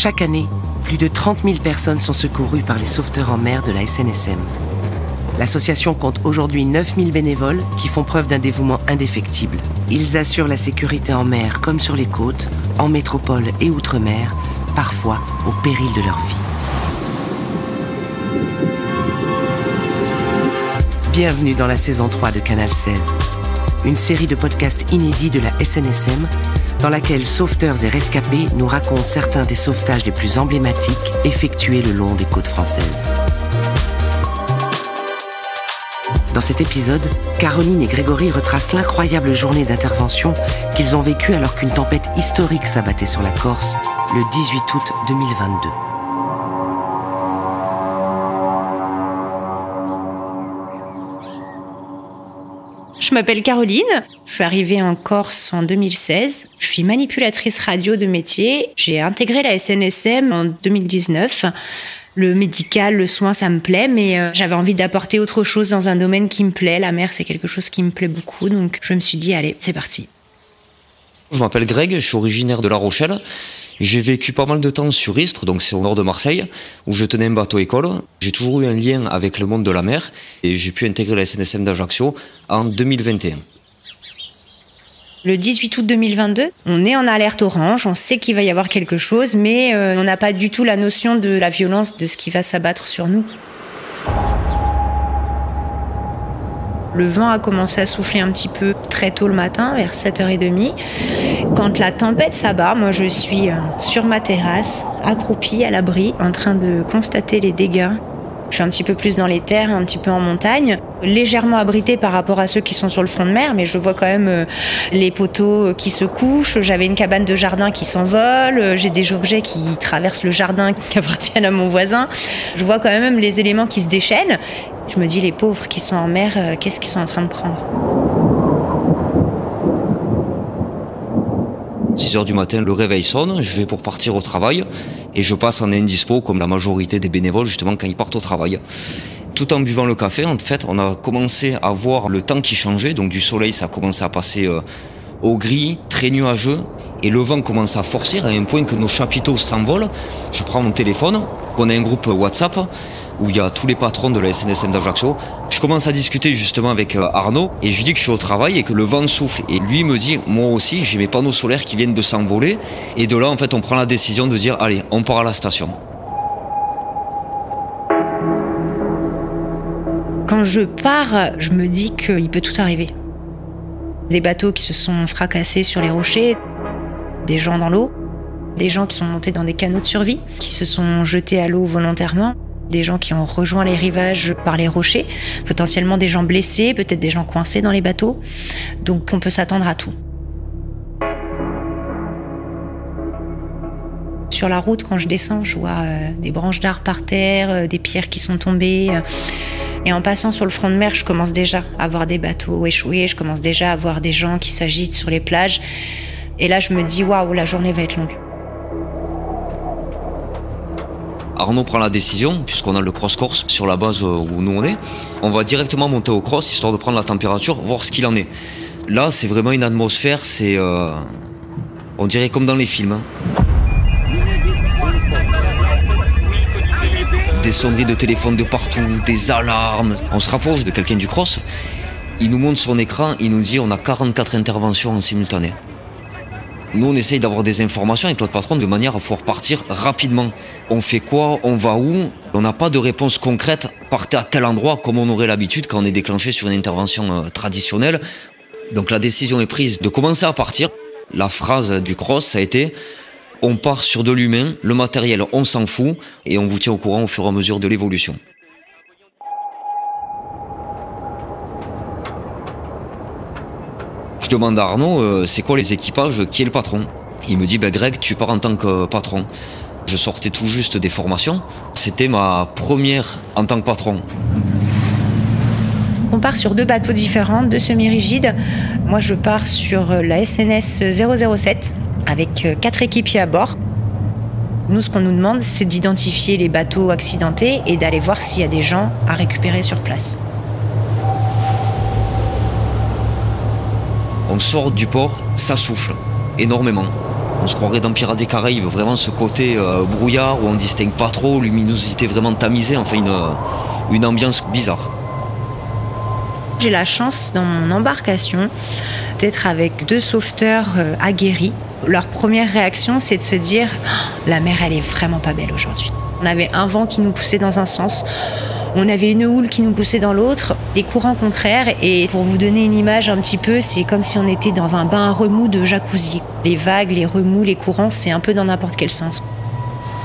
Chaque année, plus de 30 000 personnes sont secourues par les sauveteurs en mer de la SNSM. L'association compte aujourd'hui 9 000 bénévoles qui font preuve d'un dévouement indéfectible. Ils assurent la sécurité en mer comme sur les côtes, en métropole et outre-mer, parfois au péril de leur vie. Bienvenue dans la saison 3 de Canal 16, une série de podcasts inédits de la SNSM dans laquelle sauveteurs et rescapés nous racontent certains des sauvetages les plus emblématiques effectués le long des côtes françaises. Dans cet épisode, Caroline et Grégory retracent l'incroyable journée d'intervention qu'ils ont vécue alors qu'une tempête historique s'abattait sur la Corse le 18 août 2022. Je m'appelle Caroline, je suis arrivée en Corse en 2016. Je suis manipulatrice radio de métier. J'ai intégré la SNSM en 2019. Le médical, le soin, ça me plaît, mais j'avais envie d'apporter autre chose dans un domaine qui me plaît. La mer, c'est quelque chose qui me plaît beaucoup, donc je me suis dit, allez, c'est parti. Je m'appelle Greg, je suis originaire de La Rochelle. J'ai vécu pas mal de temps sur Istres, donc c'est au nord de Marseille, où je tenais un bateau-école. J'ai toujours eu un lien avec le monde de la mer et j'ai pu intégrer la SNSM d'Ajaccio en 2021. Le 18 août 2022, on est en alerte orange, on sait qu'il va y avoir quelque chose, mais on n'a pas du tout la notion de la violence de ce qui va s'abattre sur nous. Le vent a commencé à souffler un petit peu très tôt le matin, vers 7h30. Quand la tempête s'abat, moi je suis sur ma terrasse, accroupie à l'abri, en train de constater les dégâts. Je suis un petit peu plus dans les terres, un petit peu en montagne, légèrement abritée par rapport à ceux qui sont sur le front de mer, mais je vois quand même les poteaux qui se couchent. J'avais une cabane de jardin qui s'envole, j'ai des objets qui traversent le jardin qui appartiennent à mon voisin. Je vois quand même les éléments qui se déchaînent. Je me dis, les pauvres qui sont en mer, qu'est-ce qu'ils sont en train de prendre ? 6h du matin, le réveil sonne, je vais pour partir au travail et je passe en indispo comme la majorité des bénévoles justement quand ils partent au travail. Tout en buvant le café, en fait, on a commencé à voir le temps qui changeait, donc du soleil ça a commencé à passer au gris, très nuageux et le vent commence à forcer à un point que nos chapiteaux s'envolent. Je prends mon téléphone, on a un groupe WhatsApp où il y a tous les patrons de la SNSM d'Ajaccio. Je commence à discuter justement avec Arnaud et je lui dis que je suis au travail et que le vent souffle. Et lui me dit, moi aussi, j'ai mes panneaux solaires qui viennent de s'envoler. Et de là, en fait, on prend la décision de dire, allez, on part à la station. Quand je pars, je me dis qu'il peut tout arriver. Des bateaux qui se sont fracassés sur les rochers, des gens dans l'eau, des gens qui sont montés dans des canots de survie, qui se sont jetés à l'eau volontairement. Des gens qui ont rejoint les rivages par les rochers, potentiellement des gens blessés, peut-être des gens coincés dans les bateaux. Donc on peut s'attendre à tout. Sur la route, quand je descends, je vois des branches d'arbres par terre, des pierres qui sont tombées. Et en passant sur le front de mer, je commence déjà à voir des bateaux échoués, je commence déjà à voir des gens qui s'agitent sur les plages. Et là, je me dis, waouh, la journée va être longue. Arnaud prend la décision, puisqu'on a le Cross Corse sur la base où nous on est. On va directement monter au cross, histoire de prendre la température, voir ce qu'il en est. Là, c'est vraiment une atmosphère, c'est... on dirait comme dans les films. Hein. Des sonneries de téléphone de partout, des alarmes. On se rapproche de quelqu'un du cross. Il nous montre son écran, il nous dit on a 44 interventions en simultané. Nous, on essaye d'avoir des informations avec notre patron de manière à pouvoir partir rapidement. On fait quoi? On va où? On n'a pas de réponse concrète. Partez à tel endroit comme on aurait l'habitude quand on est déclenché sur une intervention traditionnelle. Donc la décision est prise de commencer à partir. La phrase du cross, ça a été « On part sur de l'humain, le matériel, on s'en fout et on vous tient au courant au fur et à mesure de l'évolution ». Je demande à Arnaud, c'est quoi les équipages, qui est le patron? Il me dit, Greg, tu pars en tant que patron. Je sortais tout juste des formations. C'était ma première en tant que patron. On part sur 2 bateaux différents, 2 semi-rigides. Moi, je pars sur la SNS 007 avec 4 équipiers à bord. Nous, ce qu'on nous demande, c'est d'identifier les bateaux accidentés et d'aller voir s'il y a des gens à récupérer sur place. On sort du port, ça souffle énormément. On se croirait dans Pirates des Caraïbes, vraiment ce côté brouillard où on distingue pas trop, luminosité vraiment tamisée, enfin une ambiance bizarre. J'ai la chance dans mon embarcation d'être avec 2 sauveteurs aguerris. Leur première réaction, c'est de se dire « La mer, elle est vraiment pas belle aujourd'hui ». On avait un vent qui nous poussait dans un sens, on avait une houle qui nous poussait dans l'autre, des courants contraires. Et pour vous donner une image un petit peu, c'est comme si on était dans un bain à remous de jacuzzi. Les vagues, les remous, les courants, c'est un peu dans n'importe quel sens.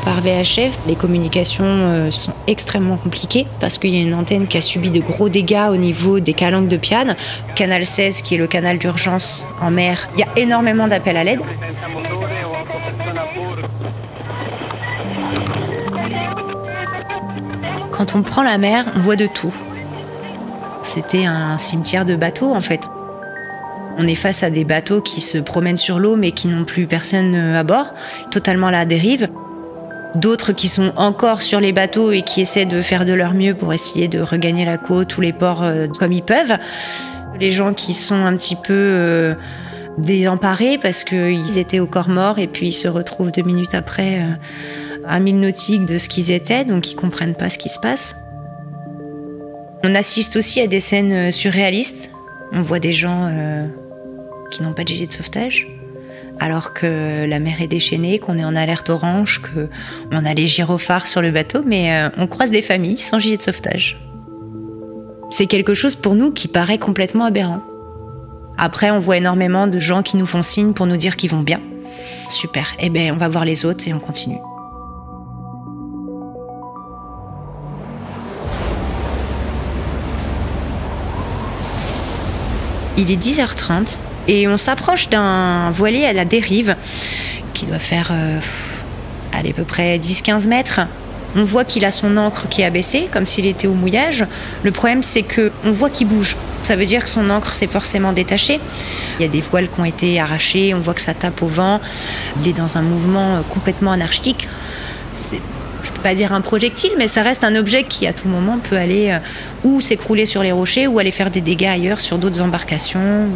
Par VHF, les communications sont extrêmement compliquées parce qu'il y a une antenne qui a subi de gros dégâts au niveau des calanques de Piane. Canal 16, qui est le canal d'urgence en mer, il y a énormément d'appels à l'aide. Quand on prend la mer, on voit de tout. C'était un cimetière de bateaux, en fait. On est face à des bateaux qui se promènent sur l'eau mais qui n'ont plus personne à bord, totalement à la dérive. D'autres qui sont encore sur les bateaux et qui essaient de faire de leur mieux pour essayer de regagner la côte ou les ports comme ils peuvent. Les gens qui sont un petit peu désemparés parce qu'ils étaient au corps mort et puis ils se retrouvent 2 minutes après à 1000 nautiques de ce qu'ils étaient, donc ils comprennent pas ce qui se passe. On assiste aussi à des scènes surréalistes. On voit des gens qui n'ont pas de gilet de sauvetage, alors que la mer est déchaînée, qu'on est en alerte orange, qu'on a les gyrophares sur le bateau, mais on croise des familles sans gilet de sauvetage. C'est quelque chose pour nous qui paraît complètement aberrant. Après, on voit énormément de gens qui nous font signe pour nous dire qu'ils vont bien. Super, eh bien on va voir les autres et on continue. Il est 10h30 et on s'approche d'un voilier à la dérive qui doit faire à peu près 10-15 mètres. On voit qu'il a son ancre qui est abaissée, comme s'il était au mouillage. Le problème, c'est qu'on voit qu'il bouge. Ça veut dire que son ancre s'est forcément détachée. Il y a des voiles qui ont été arrachées, on voit que ça tape au vent. Il est dans un mouvement complètement anarchique. Je ne peux pas dire un projectile, mais ça reste un objet qui, à tout moment, peut aller ou s'écrouler sur les rochers ou aller faire des dégâts ailleurs sur d'autres embarcations.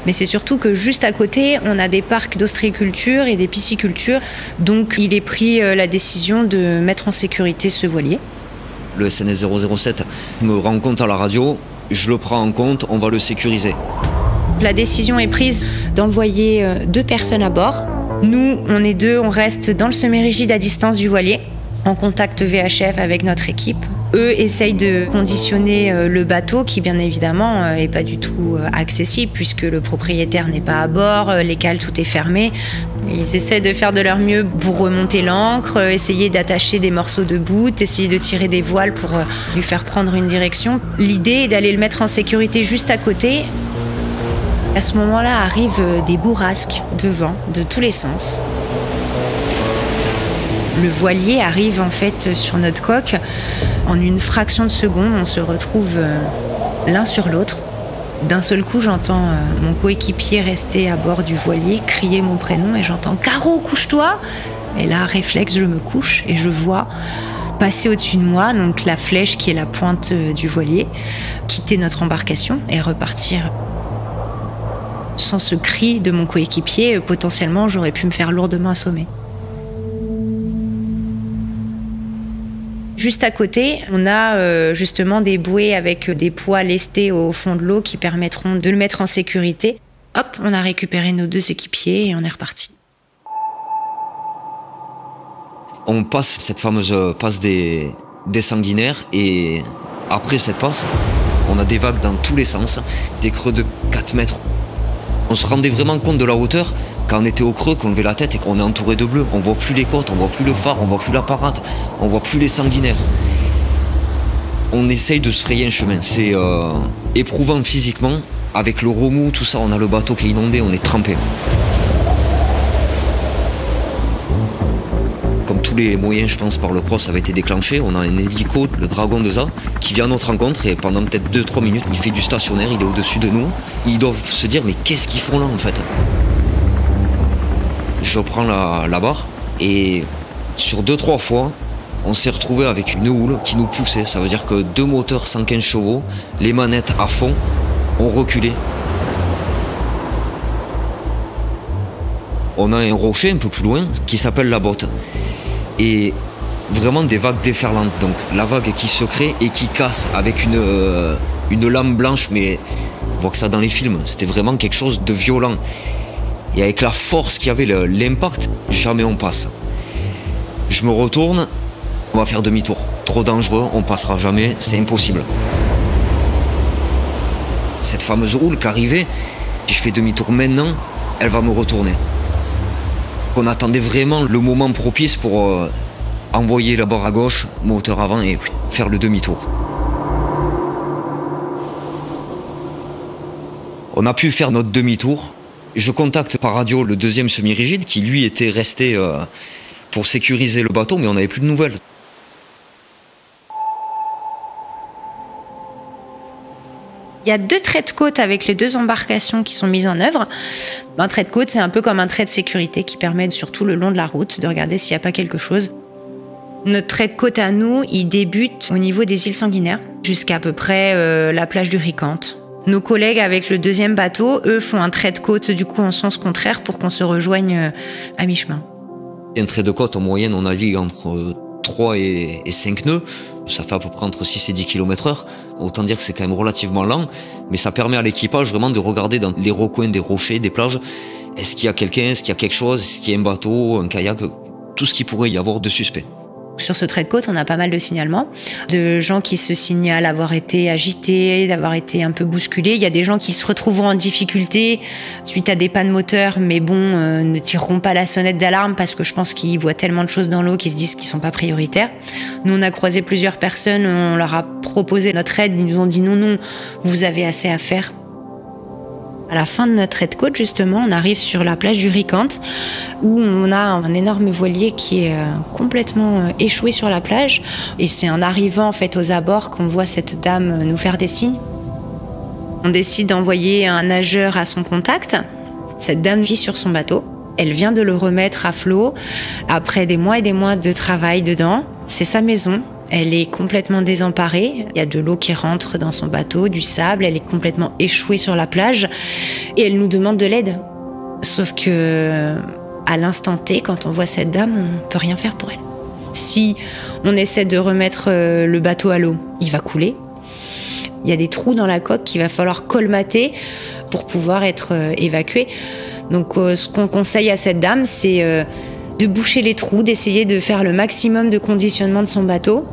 Mais c'est surtout que juste à côté, on a des parcs d'ostréiculture et des piscicultures. Donc il est pris la décision de mettre en sécurité ce voilier. Le SNS 007 me rend compte à la radio, je le prends en compte, on va le sécuriser. La décision est prise d'envoyer 2 personnes à bord. Nous, on est 2, on reste dans le semi-rigide à distance du voilier, en contact VHF avec notre équipe. Eux essayent de conditionner le bateau qui, bien évidemment, n'est pas du tout accessible puisque le propriétaire n'est pas à bord, les cales, tout est fermé. Ils essaient de faire de leur mieux pour remonter l'ancre, essayer d'attacher des morceaux de bout, essayer de tirer des voiles pour lui faire prendre une direction. L'idée est d'aller le mettre en sécurité juste à côté. À ce moment-là arrivent des bourrasques de vent de tous les sens. Le voilier arrive en fait sur notre coque. En une fraction de seconde, on se retrouve l'un sur l'autre. D'un seul coup, j'entends mon coéquipier resté à bord du voilier crier mon prénom et j'entends « Caro, couche-toi !» Et là, réflexe, je me couche et je vois passer au-dessus de moi donc la flèche qui est la pointe du voilier, quitter notre embarcation et repartir. Sans ce cri de mon coéquipier, potentiellement, j'aurais pu me faire lourdement assommer. Juste à côté, on a justement des bouées avec des poids lestés au fond de l'eau qui permettront de le mettre en sécurité. Hop, on a récupéré nos 2 équipiers et on est reparti. On passe cette fameuse passe des sanguinaires et après cette passe, on a des vagues dans tous les sens, des creux de 4 mètres. On se rendait vraiment compte de la hauteur quand on était au creux, qu'on levait la tête et qu'on est entouré de bleu. On voit plus les côtes, on voit plus le phare, on voit plus la parade, on voit plus les sanguinaires. On essaye de se frayer un chemin. C'est éprouvant physiquement. Avec le remous, tout ça, on a le bateau qui est inondé, on est trempé. Comme tous les moyens, je pense, par le cross avaient été déclenchés, on a un hélico, le Dragon 2A, qui vient à notre rencontre et pendant peut-être 2-3 minutes, il fait du stationnaire, il est au-dessus de nous. Ils doivent se dire, mais qu'est-ce qu'ils font là en fait ? Je prends la barre et sur 2-3 fois, on s'est retrouvé avec une houle qui nous poussait. Ça veut dire que 2 moteurs 115 chevaux, les manettes à fond, ont reculé. on a un rocher un peu plus loin qui s'appelle la Botte. Et vraiment des vagues déferlantes. Donc la vague qui se crée et qui casse avec une lame blanche, mais on voit que ça dans les films, c'était vraiment quelque chose de violent. Et avec la force qu'il y avait, l'impact, jamais on passe. Je me retourne, on va faire demi-tour. Trop dangereux, on passera jamais, c'est impossible. Cette fameuse houle qui arrivait, si je fais demi-tour maintenant, elle va me retourner. On attendait vraiment le moment propice pour envoyer la barre à gauche, moteur avant et faire le demi-tour. On a pu faire notre demi-tour. Je contacte par radio le deuxième semi-rigide qui lui était resté pour sécuriser le bateau, mais on n'avait plus de nouvelles. Il y a 2 traits de côte avec les 2 embarcations qui sont mises en œuvre. Un trait de côte, c'est un peu comme un trait de sécurité qui permet, surtout le long de la route, de regarder s'il n'y a pas quelque chose. Notre trait de côte à nous, il débute au niveau des îles Sanguinaires, jusqu'à peu près la plage du Ricante. Nos collègues avec le deuxième bateau, eux, font un trait de côte du coup en sens contraire pour qu'on se rejoigne à mi-chemin. Un trait de côte, en moyenne, on navigue entre 3 et 5 nœuds. Ça fait à peu près entre 6 et 10 km/h. Autant dire que c'est quand même relativement lent, mais ça permet à l'équipage vraiment de regarder dans les recoins des rochers, des plages. Est-ce qu'il y a quelqu'un, est-ce qu'il y a quelque chose, est-ce qu'il y a un bateau, un kayak, tout ce qu'il pourrait y avoir de suspect. Sur ce trait de côte, on a pas mal de signalements, de gens qui se signalent avoir été agités, d'avoir été un peu bousculés. Il y a des gens qui se retrouveront en difficulté suite à des pannes moteurs, mais bon, ne tireront pas la sonnette d'alarme parce que je pense qu'ils voient tellement de choses dans l'eau qu'ils se disent qu'ils sont pas prioritaires. Nous, on a croisé plusieurs personnes, on leur a proposé notre aide, ils nous ont dit non, vous avez assez à faire. À la fin de notre trait de côte, justement, on arrive sur la plage du Ricante où on a un énorme voilier qui est complètement échoué sur la plage. Et c'est en arrivant en fait aux abords qu'on voit cette dame nous faire des signes. On décide d'envoyer un nageur à son contact. Cette dame vit sur son bateau. Elle vient de le remettre à flot après des mois et des mois de travail dedans. C'est sa maison. Elle est complètement désemparée. Il y a de l'eau qui rentre dans son bateau, du sable. Elle est complètement échouée sur la plage. Et elle nous demande de l'aide. Sauf que, à l'instant T, quand on voit cette dame, on ne peut rien faire pour elle. Si on essaie de remettre le bateau à l'eau, il va couler. Il y a des trous dans la coque qu'il va falloir colmater pour pouvoir être évacué. Donc, ce qu'on conseille à cette dame, c'est de boucher les trous, d'essayer de faire le maximum de conditionnement de son bateau.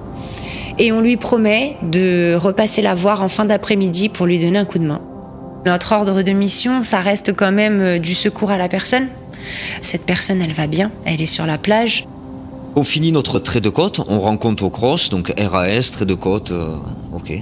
Et on lui promet de repasser la voir en fin d'après-midi pour lui donner un coup de main. Notre ordre de mission, ça reste quand même du secours à la personne. Cette personne, elle va bien, elle est sur la plage. On finit notre trait de côte, on rend compte au cross, donc RAS, trait de côte, ok.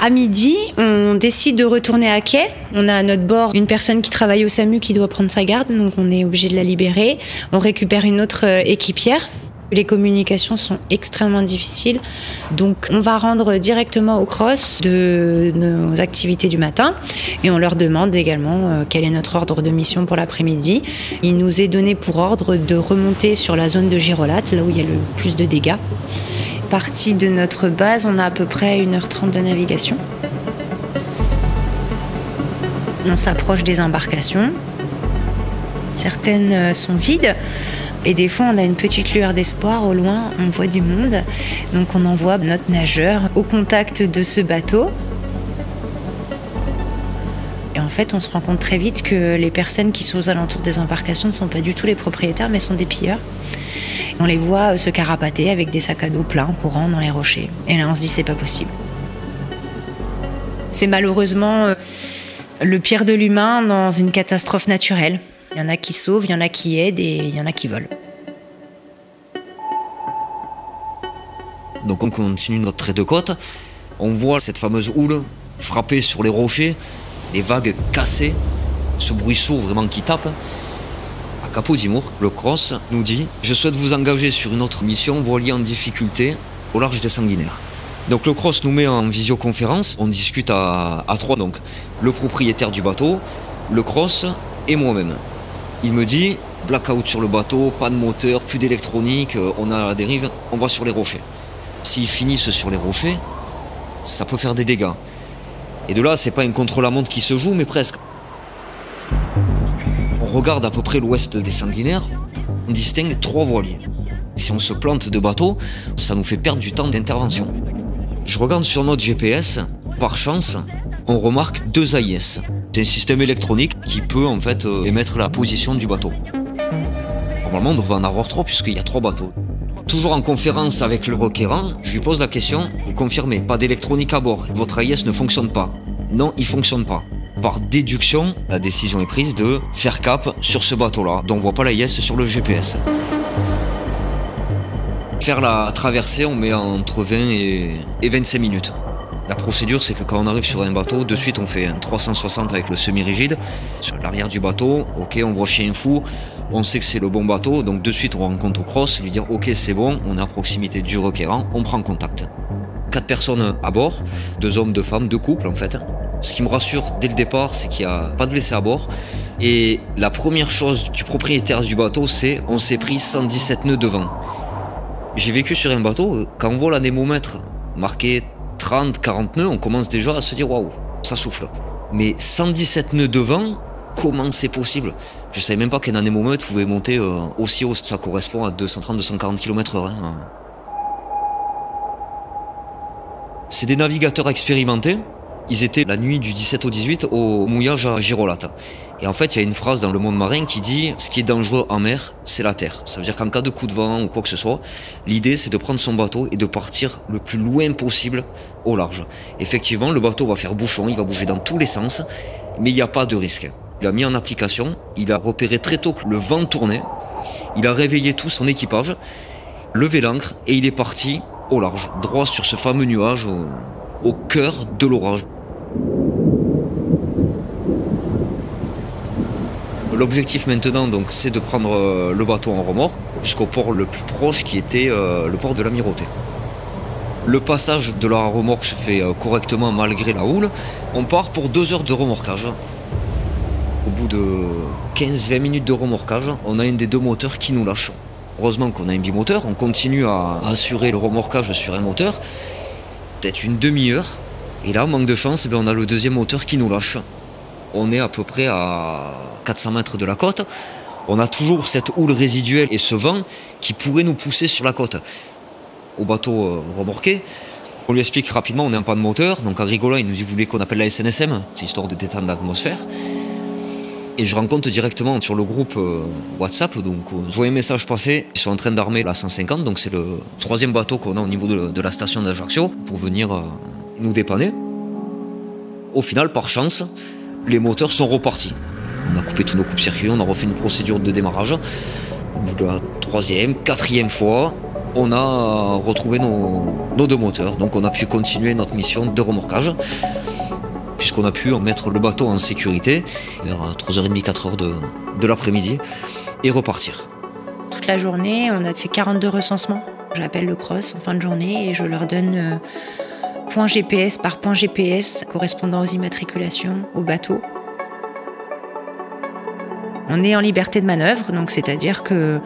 À midi, on décide de retourner à quai. On a à notre bord une personne qui travaille au SAMU qui doit prendre sa garde, donc on est obligé de la libérer. On récupère une autre équipière. Les communications sont extrêmement difficiles, donc on va rendre directement au cross de nos activités du matin et on leur demande également quel est notre ordre de mission pour l'après-midi. Il nous est donné pour ordre de remonter sur la zone de Girolate, là où il y a le plus de dégâts. Partie de notre base, on a à peu près 1h30 de navigation. On s'approche des embarcations. Certaines sont vides et des fois on a une petite lueur d'espoir au loin, on voit du monde. Donc on envoie notre nageur au contact de ce bateau. Et en fait, on se rend compte très vite que les personnes qui sont aux alentours des embarcations ne sont pas du tout les propriétaires, mais sont des pilleurs. On les voit se carapater avec des sacs à dos pleins, courant dans les rochers. Et là, on se dit, c'est pas possible. C'est malheureusement le pire de l'humain dans une catastrophe naturelle. Il y en a qui sauvent, il y en a qui aident et il y en a qui volent. Donc on continue notre trait de côte. On voit cette fameuse houle frapper sur les rochers, les vagues cassées, ce bruit sourd vraiment qui tape. À Capo d'Imour, le cross nous dit « Je souhaite vous engager sur une autre mission voilier en difficulté au large des Sanguinaires ». Donc le cross nous met en visioconférence, on discute à trois, donc le propriétaire du bateau, le cross et moi-même. Il me dit « Blackout sur le bateau, pas de moteur, plus d'électronique, on a la dérive, on va sur les rochers ». S'ils finissent sur les rochers, ça peut faire des dégâts. Et de là, c'est pas un contre-la-montre qui se joue, mais presque. On regarde à peu près l'ouest des Sanguinaires, on distingue 3 voiliers. Si on se plante de bateau, ça nous fait perdre du temps d'intervention. Je regarde sur notre GPS, par chance, on remarque 2 AIS. C'est un système électronique qui peut en fait émettre la position du bateau. Normalement, on devrait en avoir 3 puisqu'il y a 3 bateaux. Toujours en conférence avec le requérant, je lui pose la question, vous confirmez, pas d'électronique à bord, votre AIS ne fonctionne pas. Non, il fonctionne pas. Par déduction, la décision est prise de faire cap sur ce bateau-là, dont on voit pas l'AIS sur le GPS. Faire la traversée, on met entre 20 et 25 minutes. La procédure, c'est que quand on arrive sur un bateau, de suite on fait un 360 avec le semi-rigide. Sur l'arrière du bateau, ok, on voit chien fou, on sait que c'est le bon bateau, donc de suite on rencontre au cross, lui dire ok c'est bon, on est à proximité du requérant, on prend contact. 4 personnes à bord, 2 hommes, 2 femmes, 2 couples en fait. Ce qui me rassure dès le départ, c'est qu'il n'y a pas de blessés à bord. Et la première chose du propriétaire du bateau, c'est on s'est pris 117 nœuds de vent. J'ai vécu sur un bateau, quand on voit l'anémomètre marqué 30, 40 nœuds, on commence déjà à se dire waouh, ça souffle. Mais 117 nœuds de vent, comment c'est possible? Je savais même pas qu'un anémomètre pouvait monter aussi haut, ça correspond à 230-240 km/h. C'est des navigateurs expérimentés. Ils étaient la nuit du 17 au 18 au mouillage à Girolata. Et en fait, il y a une phrase dans le monde marin qui dit « Ce qui est dangereux en mer, c'est la terre ». Ça veut dire qu'en cas de coup de vent ou quoi que ce soit, l'idée c'est de prendre son bateau et de partir le plus loin possible au large. Effectivement, le bateau va faire bouchon, il va bouger dans tous les sens, mais il n'y a pas de risque. Il a mis en application, il a repéré très tôt que le vent tournait, il a réveillé tout son équipage, levé l'ancre et il est parti au large, droit sur ce fameux nuage au cœur de l'orage. L'objectif maintenant, donc, c'est de prendre le bateau en remorque jusqu'au port le plus proche qui était le port de l'Amirauté. Le passage de la remorque se fait correctement malgré la houle. On part pour 2 heures de remorquage. Au bout de 15-20 minutes de remorquage, on a un des 2 moteurs qui nous lâche. Heureusement qu'on a un bimoteur, on continue à assurer le remorquage sur un moteur, peut-être une demi-heure. Et là, manque de chance, on a le 2e moteur qui nous lâche. On est à peu près à 400 mètres de la côte. On a toujours cette houle résiduelle et ce vent qui pourrait nous pousser sur la côte. Au bateau remorqué, on lui explique rapidement, on n'a pas de moteur. Donc à rigolant, il nous dit, vous voulez qu'on appelle la SNSM? C'est histoire de détendre l'atmosphère. Et je rencontre directement sur le groupe WhatsApp, donc je vois un message passer, ils sont en train d'armer la 150, donc c'est le 3e bateau qu'on a au niveau de la station d'Ajaccio, pour venir nous dépanner. Au final, par chance, les moteurs sont repartis. On a coupé tous nos coupes-circuits, on a refait une procédure de démarrage. Au bout de la 3e, 4e fois, on a retrouvé nos 2 moteurs, donc on a pu continuer notre mission de remorquage, puisqu'on a pu mettre le bateau en sécurité vers 3h30, 4h de l'après-midi et repartir. Toute la journée, on a fait 42 recensements. J'appelle le cross en fin de journée et je leur donne point GPS par point GPS correspondant aux immatriculations au bateau. On est en liberté de manœuvre, donc c'est-à-dire que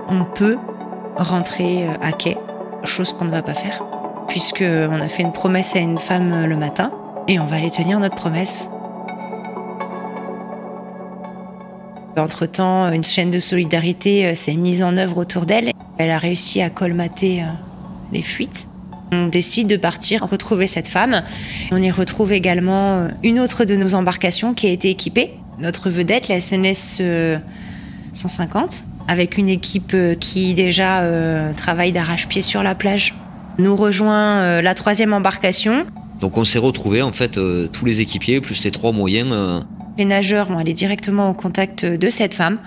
on peut rentrer à quai, chose qu'on ne va pas faire, puisqu'on a fait une promesse à une femme le matin. Et on va aller tenir notre promesse. Entre-temps, une chaîne de solidarité s'est mise en œuvre autour d'elle. Elle a réussi à colmater les fuites. On décide de partir retrouver cette femme. On y retrouve également une autre de nos embarcations qui a été équipée. Notre vedette, la SNS 150, avec une équipe qui déjà travaille d'arrache-pied sur la plage. Nous rejoint la 3e embarcation. Donc on s'est retrouvés en fait tous les équipiers plus les 3 moyens. Les nageurs vont aller directement au contact de cette femme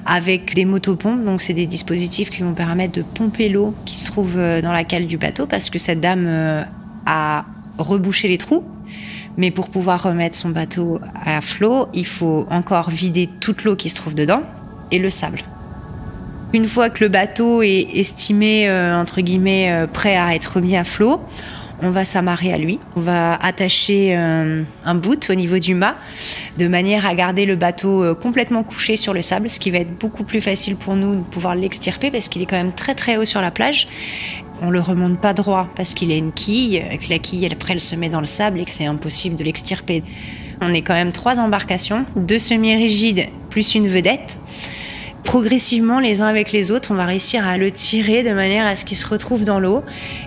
avec des motopompes. Donc c'est des dispositifs qui vont permettre de pomper l'eau qui se trouve dans la cale du bateau parce que cette dame a rebouché les trous. Mais pour pouvoir remettre son bateau à flot, il faut encore vider toute l'eau qui se trouve dedans et le sable. Une fois que le bateau est estimé entre guillemets prêt à être mis à flot, on va s'amarrer à lui. On va attacher un bout au niveau du mât de manière à garder le bateau complètement couché sur le sable, ce qui va être beaucoup plus facile pour nous de pouvoir l'extirper parce qu'il est quand même très très haut sur la plage. On le remonte pas droit parce qu'il a une quille, et que la quille, après, elle se met dans le sable et que c'est impossible de l'extirper. On est quand même 3 embarcations, 2 semi-rigides plus une vedette. Progressivement, les uns avec les autres, on va réussir à le tirer de manière à ce qu'il se retrouve dans l'eau.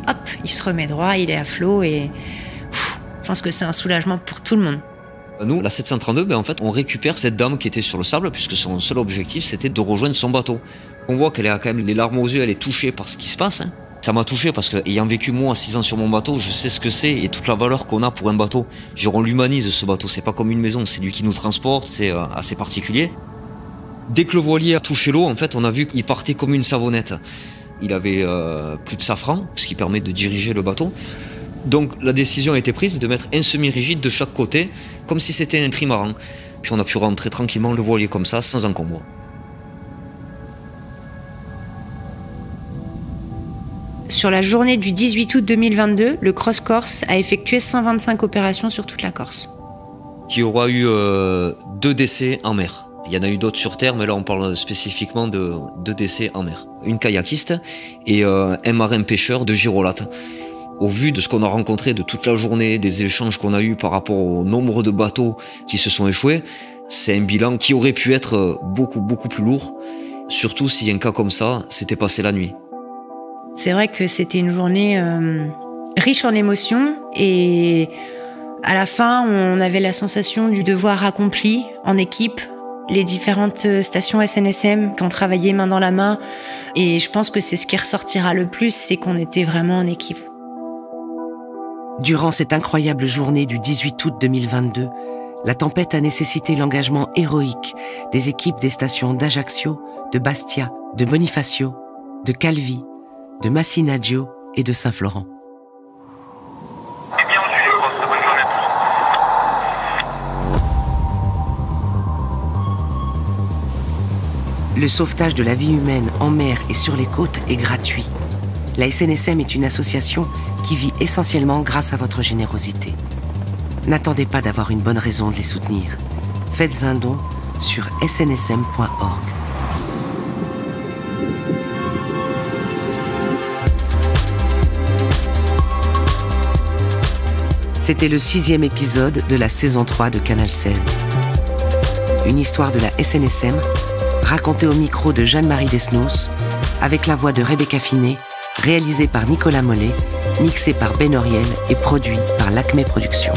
Hop, il se remet droit, il est à flot et je pense que c'est un soulagement pour tout le monde. Nous, la 732, en fait, on récupère cette dame qui était sur le sable puisque son seul objectif, c'était de rejoindre son bateau. On voit qu'elle a quand même les larmes aux yeux, elle est touchée par ce qui se passe. Ça m'a touché parce que, ayant vécu moi 6 ans sur mon bateau, je sais ce que c'est et toute la valeur qu'on a pour un bateau. On l'humanise ce bateau, c'est pas comme une maison, c'est lui qui nous transporte, c'est assez particulier. Dès que le voilier a touché l'eau, en fait, on a vu qu'il partait comme une savonnette. Il avait plus de safran, ce qui permet de diriger le bateau. Donc la décision a été prise de mettre un semi-rigide de chaque côté, comme si c'était un trimaran. Puis on a pu rentrer tranquillement le voilier comme ça, sans encombre. Sur la journée du 18 août 2022, le Cross Corse a effectué 125 opérations sur toute la Corse. Il y aura eu 2 décès en mer. Il y en a eu d'autres sur terre, mais là on parle spécifiquement de 2 décès en mer. Une kayakiste et un marin pêcheur de Girolate. Au vu de ce qu'on a rencontré de toute la journée, des échanges qu'on a eus par rapport au nombre de bateaux qui se sont échoués, c'est un bilan qui aurait pu être beaucoup plus lourd, surtout si un cas comme ça s'était passé la nuit. C'est vrai que c'était une journée riche en émotions et à la fin, on avait la sensation du devoir accompli en équipe. Les différentes stations SNSM qui ont travaillé main dans la main et je pense que c'est ce qui ressortira le plus, c'est qu'on était vraiment en équipe. Durant cette incroyable journée du 18 août 2022, la tempête a nécessité l'engagement héroïque des équipes des stations d'Ajaccio, de Bastia, de Bonifacio, de Calvi, de Massinadjo et de Saint-Florent. Le sauvetage de la vie humaine en mer et sur les côtes est gratuit. La SNSM est une association qui vit essentiellement grâce à votre générosité. N'attendez pas d'avoir une bonne raison de les soutenir. Faites un don sur snsm.org. C'était le 6e épisode de la saison 3 de Canal 16. Une histoire de la SNSM racontée au micro de Jeanne-Marie Desnos, avec la voix de Rebecca Finet, réalisée par Nicolas Mollet, mixé par Ben Oriel et produit par l'Acme Productions.